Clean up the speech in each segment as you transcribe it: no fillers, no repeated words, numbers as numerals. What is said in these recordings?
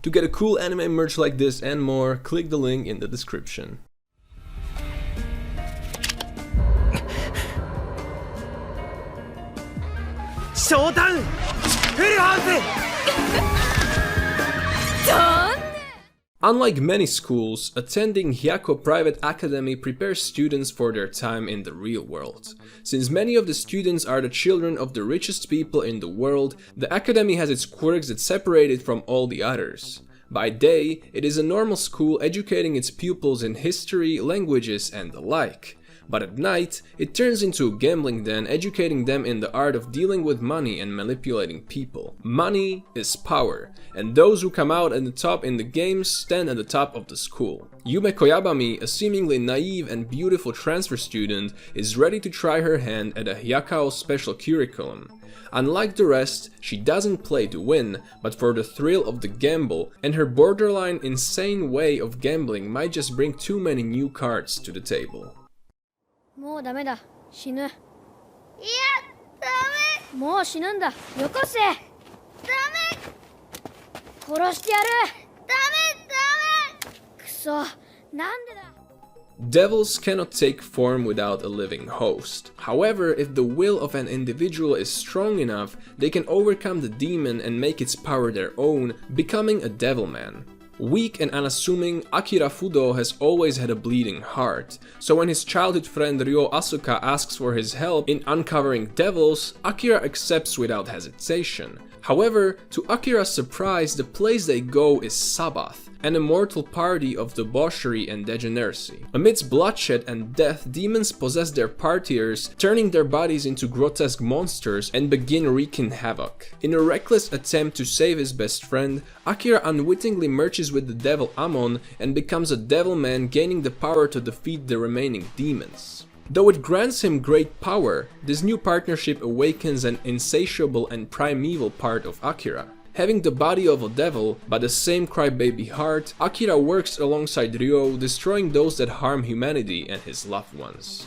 To get a cool anime merch like this and more, click the link in the description. Unlike many schools, attending Hyako Private Academy prepares students for their time in the real world. Since many of the students are the children of the richest people in the world, the academy has its quirks that separate it from all the others. By day, it is a normal school educating its pupils in history, languages, and the like. But at night, it turns into a gambling den, educating them in the art of dealing with money and manipulating people. Money is power, and those who come out at the top in the games stand at the top of the school. Yume Koyabami, a seemingly naive and beautiful transfer student, is ready to try her hand at a Hyakao special curriculum. Unlike the rest, she doesn't play to win, but for the thrill of the gamble, and her borderline insane way of gambling might just bring too many new cards to the table. もうダメだ。死ぬ。いや、ダメ。もう死ぬんだ。よこせ。ダメ。殺してやる。ダメ。くそ。なんでだ。Devils cannot take form without a living host. However, if the will of an individual is strong enough, they can overcome the demon and make its power their own, becoming a Devilman. Weak and unassuming, Akira Fudo has always had a bleeding heart, so when his childhood friend Ryo Asuka asks for his help in uncovering devils, Akira accepts without hesitation. However, to Akira's surprise, the place they go is Sabbath, an immortal party of debauchery and degeneracy. Amidst bloodshed and death, demons possess their partiers, turning their bodies into grotesque monsters and begin wreaking havoc. In a reckless attempt to save his best friend, Akira unwittingly merges with the devil Amon and becomes a Devilman, gaining the power to defeat the remaining demons. Though it grants him great power, this new partnership awakens an insatiable and primeval part of Akira. Having the body of a devil, but the same crybaby heart, Akira works alongside Ryo, destroying those that harm humanity and his loved ones.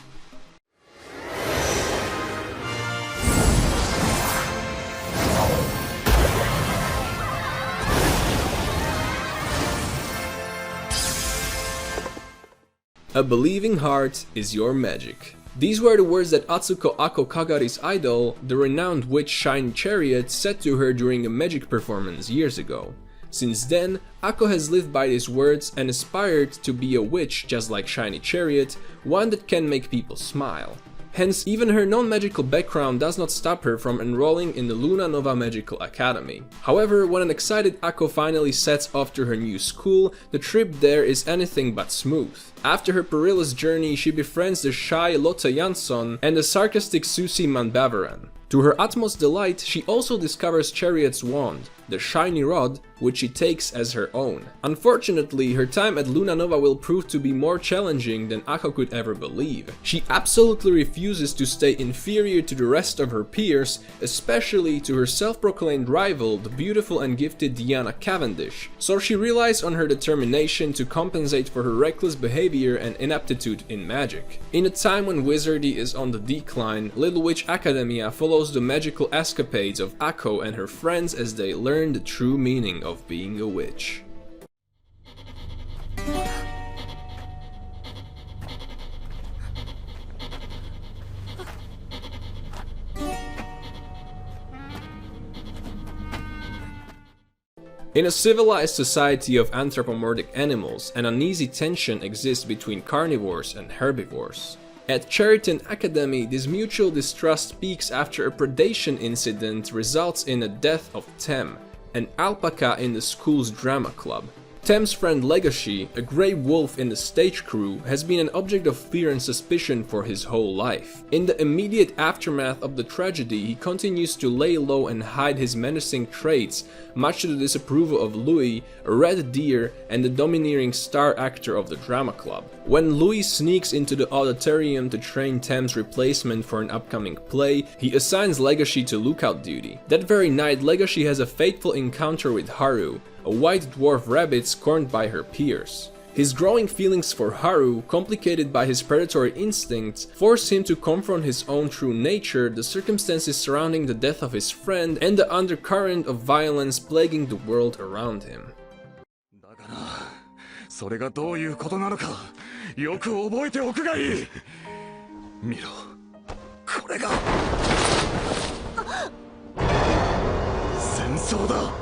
A believing heart is your magic. These were the words that Atsuko Ako Kagari's idol, the renowned witch Shiny Chariot, said to her during a magic performance years ago. Since then, Ako has lived by these words and aspired to be a witch just like Shiny Chariot, one that can make people smile. Hence, even her non-magical background does not stop her from enrolling in the Luna Nova Magical Academy. However, when an excited Ako finally sets off to her new school, the trip there is anything but smooth. After her perilous journey, she befriends the shy Lotte Jansson and the sarcastic Susie Manbavaran. To her utmost delight, she also discovers Chariot's wand, the shiny rod, which she takes as her own. Unfortunately, her time at Luna Nova will prove to be more challenging than Ako could ever believe. She absolutely refuses to stay inferior to the rest of her peers, especially to her self-proclaimed rival, the beautiful and gifted Diana Cavendish, so she relies on her determination to compensate for her reckless behavior and inaptitude in magic. In a time when wizardry is on the decline, Little Witch Academia follows the magical escapades of Ako and her friends as they learn the true meaning of being a witch. In a civilized society of anthropomorphic animals, an uneasy tension exists between carnivores and herbivores. At Cheriton Academy, this mutual distrust peaks after a predation incident results in the death of Tem, an alpaca in the school's drama club. Tem's friend Legacy, a grey wolf in the stage crew, has been an object of fear and suspicion for his whole life. In the immediate aftermath of the tragedy, he continues to lay low and hide his menacing traits, much to the disapproval of Louis, a red deer, and the domineering star actor of the drama club. When Louis sneaks into the auditorium to train Tem's replacement for an upcoming play, he assigns Legacy to lookout duty. That very night, Legacy has a fateful encounter with Haru, a white dwarf rabbit scorned by her peers. His growing feelings for Haru, complicated by his predatory instincts, force him to confront his own true nature, the circumstances surrounding the death of his friend, and the undercurrent of violence plaguing the world around him. それがどういうことなのかよく覚えておくがいい。見ろ、これが戦争だ。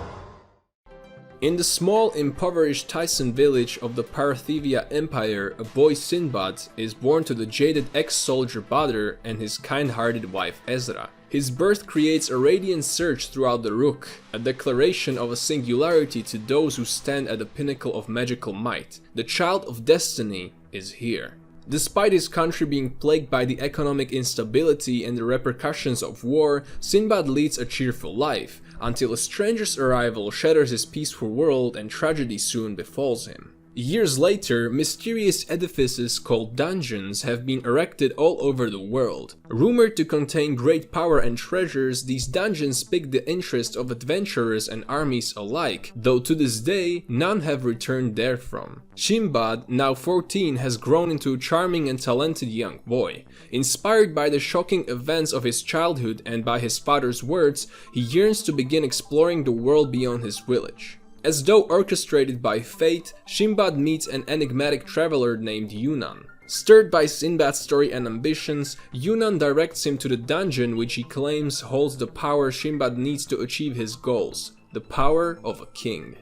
In the small, impoverished Tyson village of the Parthivia Empire, a boy Sinbad is born to the jaded ex-soldier Badr and his kind-hearted wife Ezra. His birth creates a radiant surge throughout the Rook, a declaration of a singularity to those who stand at the pinnacle of magical might. The child of destiny is here. Despite his country being plagued by the economic instability and the repercussions of war, Sinbad leads a cheerful life, until a stranger's arrival shatters his peaceful world and tragedy soon befalls him. Years later, mysterious edifices called dungeons have been erected all over the world. Rumored to contain great power and treasures, these dungeons pique the interest of adventurers and armies alike, though to this day, none have returned therefrom. Sinbad, now 14, has grown into a charming and talented young boy. Inspired by the shocking events of his childhood and by his father's words, he yearns to begin exploring the world beyond his village. As though orchestrated by fate, Sinbad meets an enigmatic traveler named Yunnan. Stirred by Sinbad's story and ambitions, Yunnan directs him to the dungeon which he claims holds the power Sinbad needs to achieve his goals, the power of a king.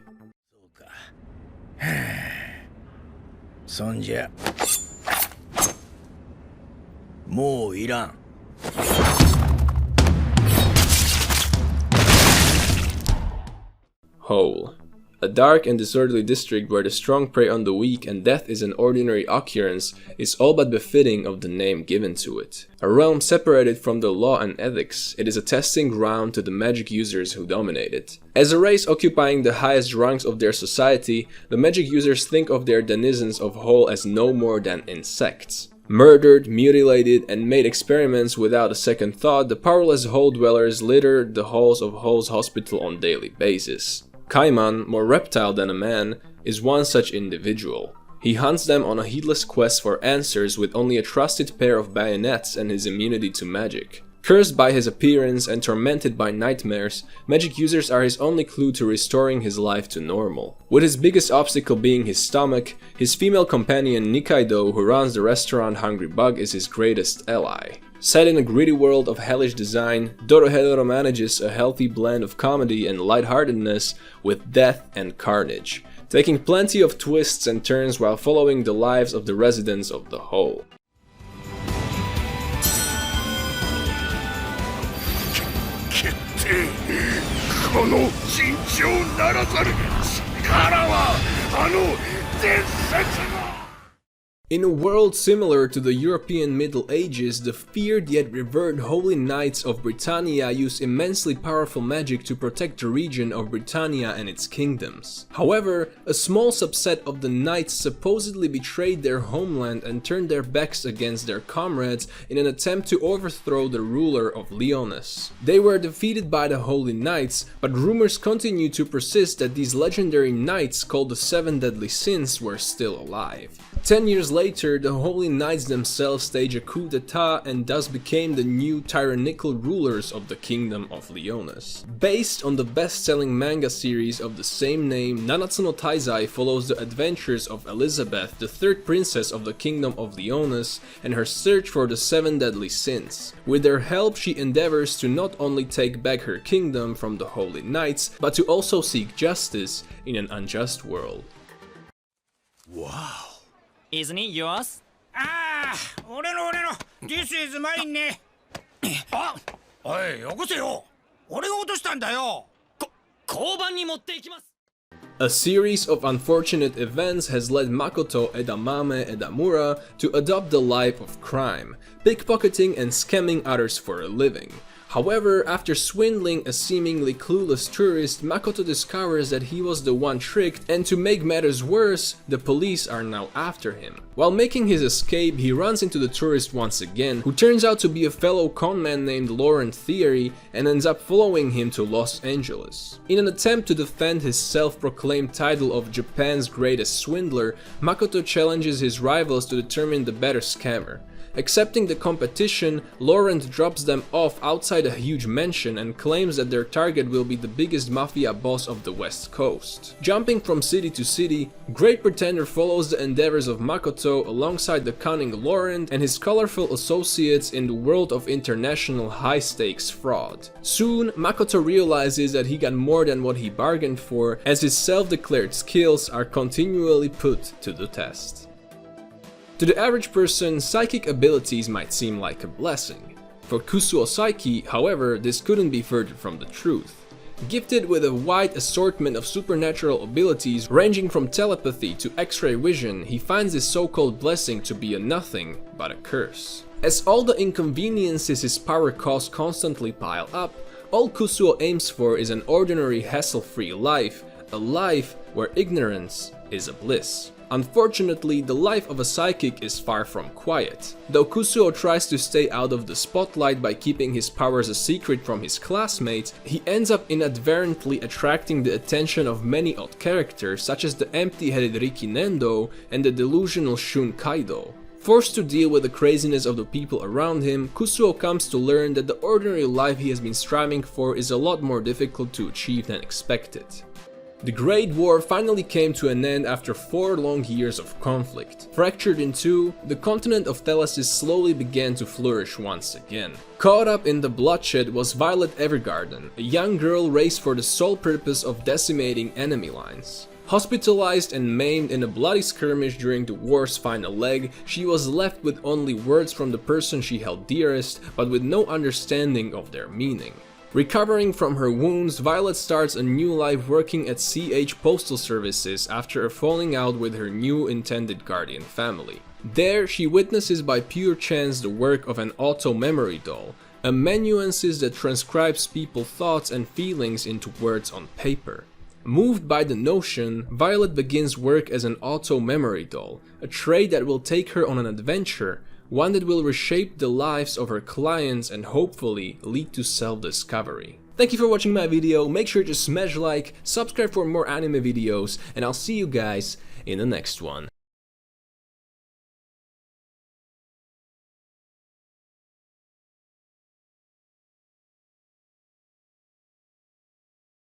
そんじゃもういらん。 Hole. A dark and disorderly district where the strong prey on the weak and death is an ordinary occurrence is all but befitting of the name given to it. A realm separated from the law and ethics, it is a testing ground to the magic users who dominate it. As a race occupying the highest rungs of their society, the magic users think of their denizens of Hole as no more than insects. Murdered, mutilated, and made experiments without a second thought, the powerless Hole dwellers litter the halls of Hole's hospital on daily basis. Kaiman, more reptile than a man, is one such individual. He hunts them on a heedless quest for answers with only a trusted pair of bayonets and his immunity to magic. Cursed by his appearance and tormented by nightmares, magic users are his only clue to restoring his life to normal. With his biggest obstacle being his stomach, his female companion Nikaido, who runs the restaurant Hungry Bug, is his greatest ally. Set in a gritty world of hellish design, Dorohedoro manages a healthy blend of comedy and lightheartedness with death and carnage, taking plenty of twists and turns while following the lives of the residents of the Hole. この尋常ならざる力はあの伝説の In a world similar to the European Middle Ages, the feared yet revered Holy Knights of Britannia use immensely powerful magic to protect the region of Britannia and its kingdoms. However, a small subset of the knights supposedly betrayed their homeland and turned their backs against their comrades in an attempt to overthrow the ruler of Lyoness. They were defeated by the Holy Knights, but rumors continue to persist that these legendary knights, called the Seven Deadly Sins, were still alive. 10 years later, the Holy Knights themselves stage a coup d'etat and thus became the new tyrannical rulers of the Kingdom of Lyoness. Based on the best-selling manga series of the same name, Nanatsu no Taizai follows the adventures of Elizabeth, the third princess of the Kingdom of Lyoness, and her search for the Seven Deadly Sins. With their help, she endeavors to not only take back her kingdom from the Holy Knights, but to also seek justice in an unjust world. Wow. Isn't it yours? ああ、俺の This is mine ね。あ、おい、よこせよ。俺が落としたんだよ。交番に持って行きます。 A series of unfortunate events has led Makoto Edamame Edamura to adopt the life of crime, pickpocketing and scamming others for a living. However, after swindling a seemingly clueless tourist, Makoto discovers that he was the one tricked, and to make matters worse, the police are now after him. While making his escape, he runs into the tourist once again, who turns out to be a fellow conman named Laurent Thierry and ends up following him to Los Angeles. In an attempt to defend his self-proclaimed title of Japan's greatest swindler, Makoto challenges his rivals to determine the better scammer. Accepting the competition, Laurent drops them off outside a huge mansion and claims that their target will be the biggest mafia boss of the West Coast. Jumping from city to city, Great Pretender follows the endeavors of Makoto alongside the cunning Laurent and his colorful associates in the world of international high-stakes fraud. Soon, Makoto realizes that he got more than what he bargained for, as his self-declared skills are continually put to the test. To the average person, psychic abilities might seem like a blessing. For Kusuo Saiki, however, this couldn't be further from the truth. Gifted with a wide assortment of supernatural abilities ranging from telepathy to X-ray vision, he finds this so-called blessing to be a nothing but a curse. As all the inconveniences his power caused constantly pile up, all Kusuo aims for is an ordinary hassle-free life, a life where ignorance is a bliss. Unfortunately, the life of a psychic is far from quiet. Though Kusuo tries to stay out of the spotlight by keeping his powers a secret from his classmates, he ends up inadvertently attracting the attention of many odd characters such as the empty-headed Riki Nendo and the delusional Shun Kaido. Forced to deal with the craziness of the people around him, Kusuo comes to learn that the ordinary life he has been striving for is a lot more difficult to achieve than expected. The Great War finally came to an end after 4 long years of conflict. Fractured in two, the continent of Thelasis slowly began to flourish once again. Caught up in the bloodshed was Violet Evergarden, a young girl raised for the sole purpose of decimating enemy lines. Hospitalized and maimed in a bloody skirmish during the war's final leg, she was left with only words from the person she held dearest, but with no understanding of their meaning. Recovering from her wounds, Violet starts a new life working at CH Postal Services after a falling out with her new intended guardian family. There, she witnesses by pure chance the work of an auto-memory doll, a amanuensis that transcribes people's thoughts and feelings into words on paper. Moved by the notion, Violet begins work as an auto-memory doll, a trade that will take her on an adventure, one that will reshape the lives of her clients and hopefully lead to self-discovery. Thank you for watching my video, make sure to smash like, subscribe for more anime videos, and I'll see you guys in the next one.